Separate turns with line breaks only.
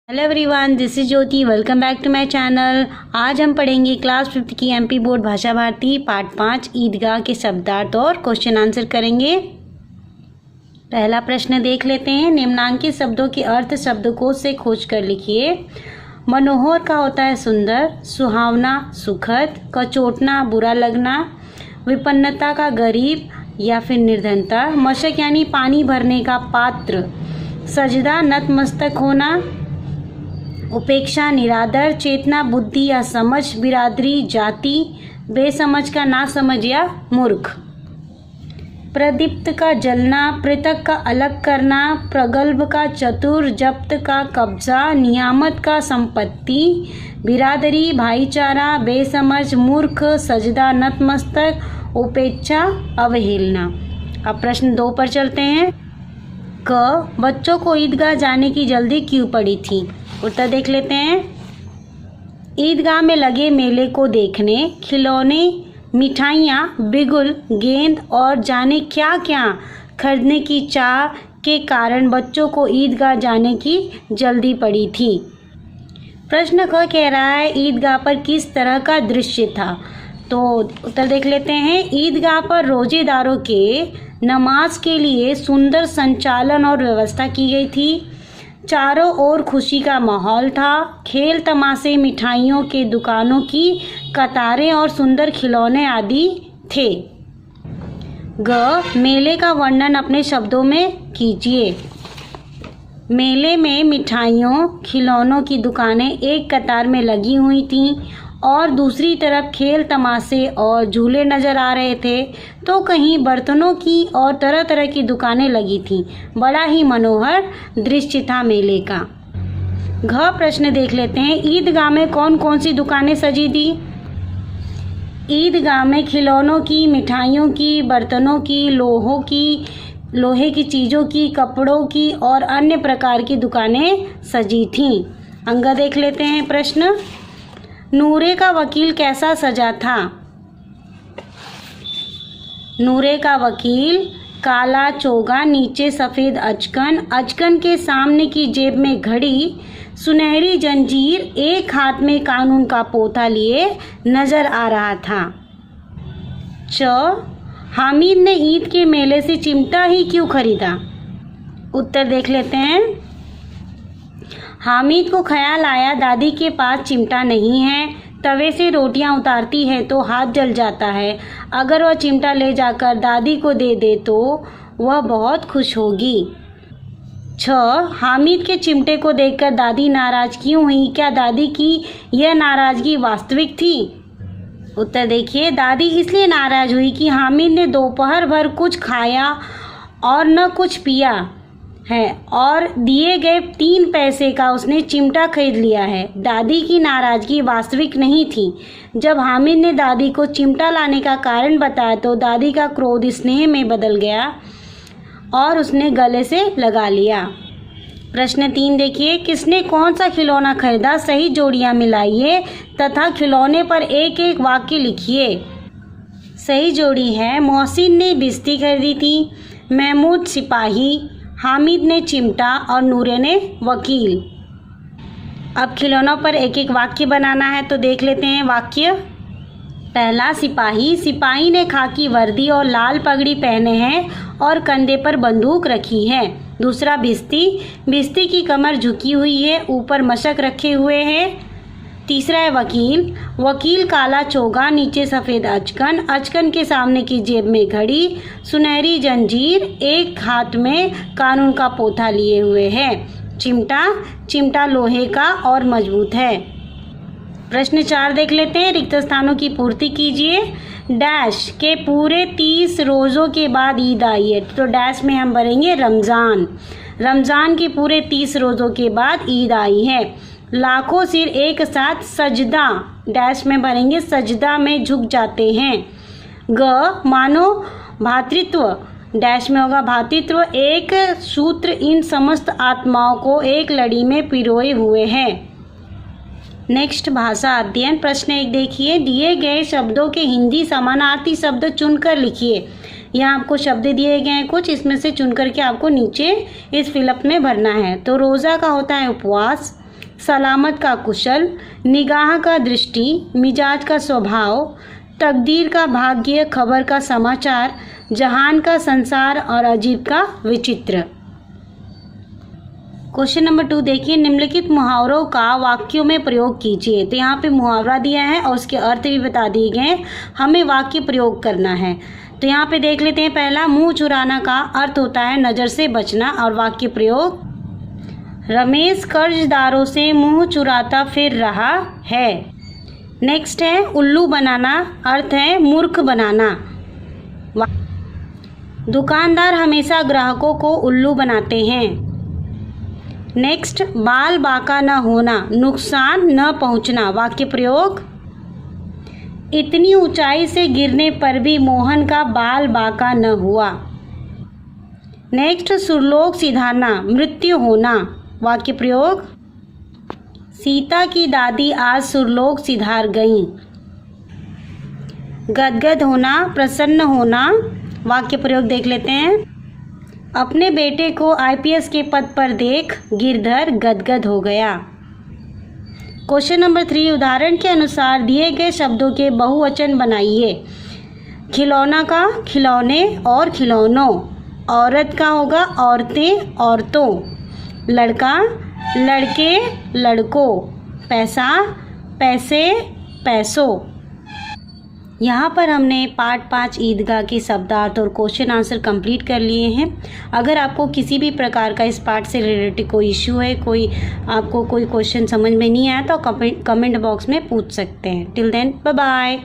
Hello everyone, this is Jyoti. Welcome back to my channel. आज हम पढ़ेंगे क्लास 5th की एमपी बोर्ड भाषा भारती पार्ट 5 ईदगाह के शब्दार्थ और क्वेश्चन आंसर करेंगे। पहला प्रश्न देख लेते हैं। निम्नांकित शब्दों के अर्थ शब्दकोश से खोज कर लिखिए। मनोहर का होता है सुंदर, सुहावना सुखद, कचोटना बुरा लगना, विपन्नता का गरीब या फिर निर्धनता, मशक यानी पानी भरने का पात्र, सजदा नतमस्तक होना, उपेक्षा निरादर, चेतना बुद्धि या समझ, बिरादरी जाति, बेसमझ का नासमझ या मूर्ख, प्रदीप्त का जलना, पृथक का अलग करना, प्रगल्भ का चतुर, जब्त का कब्जा, नियामत का संपत्ति, बिरादरी भाईचारा, बेसमझ मूर्ख, सजदा नतमस्तक, उपेक्षा अवहेलना। अब प्रश्न 2 पर चलते हैं। क बच्चों को ईदगाह जाने की जल्दी क्यों पड़ी थी? उत्तर देख लेते हैं। ईदगाह में लगे मेले को देखने, खिलौने, मिठाइयाँ, बिगुल, गेंद और जाने क्या क्या खरीदने की चाह के कारण बच्चों को ईदगाह जाने की जल्दी पड़ी थी। प्रश्न क कह रहा है ईदगाह पर किस तरह का दृश्य था? तो उत्तर देख लेते हैं। ईदगाह पर रोजेदारों के नमाज के लिए सुंदर संचालन और व्यवस्था की गई थी। चारों ओर खुशी का माहौल था। खेल तमाशे, मिठाइयों के दुकानों की कतारें और सुंदर खिलौने आदि थे। ग मेले का वर्णन अपने शब्दों में कीजिए। मेले में मिठाइयों खिलौनों की दुकानें एक कतार में लगी हुई थीं और दूसरी तरफ खेल तमाशे और झूले नजर आ रहे थे, तो कहीं बर्तनों की और तरह तरह की दुकानें लगी थीं। बड़ा ही मनोहर दृश्य था मेले का। घ प्रश्न देख लेते हैं। ईदगाह में कौन कौन सी दुकानें सजी थी? ईदगाह में खिलौनों की, मिठाइयों की, बर्तनों की, लोहे की चीज़ों की, कपड़ों की और अन्य प्रकार की दुकानें सजी थीं। अंग देख लेते हैं। प्रश्न नूरे का वकील कैसा सजा था? नूरे का वकील काला चोगा, नीचे सफ़ेद अचकन, अचकन के सामने की जेब में घड़ी, सुनहरी जंजीर, एक हाथ में कानून का पोथा लिए नजर आ रहा था। च हामिद ने ईद के मेले से चिमटा ही क्यों खरीदा? उत्तर देख लेते हैं। हामिद को ख्याल आया दादी के पास चिमटा नहीं है, तवे से रोटियां उतारती है तो हाथ जल जाता है। अगर वह चिमटा ले जाकर दादी को दे दे तो वह बहुत खुश होगी। छ हामिद के चिमटे को देखकर दादी नाराज क्यों हुई? क्या दादी की यह नाराजगी वास्तविक थी? उत्तर देखिए। दादी इसलिए नाराज हुई कि हामिद ने दोपहर भर कुछ खाया और न कुछ पिया है और दिए गए 3 पैसे का उसने चिमटा खरीद लिया है। दादी की नाराजगी वास्तविक नहीं थी। जब हामिद ने दादी को चिमटा लाने का कारण बताया तो दादी का क्रोध स्नेह में बदल गया और उसने गले से लगा लिया। प्रश्न 3 देखिए। किसने कौन सा खिलौना खरीदा? सही जोड़ियां मिलाइए तथा खिलौने पर एक एक वाक्य लिखिए। सही जोड़ी है। मोहसिन ने बिस्ती खरीदी थी, महमूद सिपाही, हामिद ने चिमटा और नूरे ने वकील। अब खिलौनों पर एक एक वाक्य बनाना है, तो देख लेते हैं वाक्य। पहला सिपाही, सिपाही ने खाकी वर्दी और लाल पगड़ी पहने हैं और कंधे पर बंदूक रखी है। दूसरा बिस्ती, बिस्ती की कमर झुकी हुई है, ऊपर मशक रखे हुए हैं। तीसरा है वकील, वकील काला चोगा, नीचे सफ़ेद अचकन, अचकन के सामने की जेब में घड़ी, सुनहरी जंजीर, एक हाथ में कानून का पोथा लिए हुए है। चिमटा, चिमटा लोहे का और मजबूत है। प्रश्न 4 देख लेते हैं। रिक्त स्थानों की पूर्ति कीजिए। डैश के पूरे 30 रोज़ों के बाद ईद आई है, तो डैश में हम भरेंगे रमज़ान। रमज़ान के पूरे 30 रोज़ों के बाद ईद आई है। लाखों सिर एक साथ सजदा, डैश में भरेंगे सजदा में झुक जाते हैं। ग मानो भातृत्व, डैश में होगा भातृत्व, एक सूत्र इन समस्त आत्माओं को एक लड़ी में पिरोए हुए है। नेक्स्ट भाषा अध्ययन। प्रश्न 1 देखिए। दिए गए शब्दों के हिंदी समानार्थी शब्द चुनकर लिखिए। यहाँ आपको शब्द दिए गए हैं कुछ, इसमें से चुन करके आपको नीचे इस फिलअप में भरना है। तो रोज़ा का होता है उपवास, सलामत का कुशल, निगाह का दृष्टि, मिजाज का स्वभाव, तकदीर का भाग्य, खबर का समाचार, जहान का संसार और अजीब का विचित्र। क्वेश्चन नंबर 2 देखिए, निम्नलिखित मुहावरों का वाक्यों में प्रयोग कीजिए। तो यहाँ पे मुहावरा दिया है और उसके अर्थ भी बता दिए गए, हमें वाक्य प्रयोग करना है। तो यहाँ पे देख लेते हैं, पहला, मुंह चुराना का अर्थ होता है नज़र से बचना, और वाक्य प्रयोग, रमेश कर्जदारों से मुंह चुराता फिर रहा है। नेक्स्ट है, उल्लू बनाना, अर्थ है मूर्ख बनाना। दुकानदार हमेशा ग्राहकों को उल्लू बनाते हैं। नेक्स्ट, बाल बांका न होना, नुकसान न पहुंचना। वाक्य प्रयोग, इतनी ऊंचाई से गिरने पर भी मोहन का बाल बांका न हुआ। नेक्स्ट, सुरलोक सिधारना, मृत्यु होना। वाक्य प्रयोग, सीता की दादी आज सुरलोक सिधार गईं। गदगद होना, प्रसन्न होना। वाक्य प्रयोग देख लेते हैं, अपने बेटे को आईपीएस के पद पर देख गिरधर गदगद हो गया। क्वेश्चन नंबर 3, उदाहरण के अनुसार दिए गए शब्दों के बहुवचन बनाइए। खिलौना का खिलौने और खिलौनों, औरत का होगा औरतें औरतों, लड़का लड़के लड़कों, पैसा पैसे पैसों। यहाँ पर हमने पार्ट 5 ईदगाह के शब्दार्थ और क्वेश्चन आंसर कंप्लीट कर लिए हैं। अगर आपको किसी भी प्रकार का इस पार्ट से रिलेटेड कोई इश्यू है, आपको कोई क्वेश्चन समझ में नहीं आया, तो कमेंट बॉक्स में पूछ सकते हैं। Till then bye bye.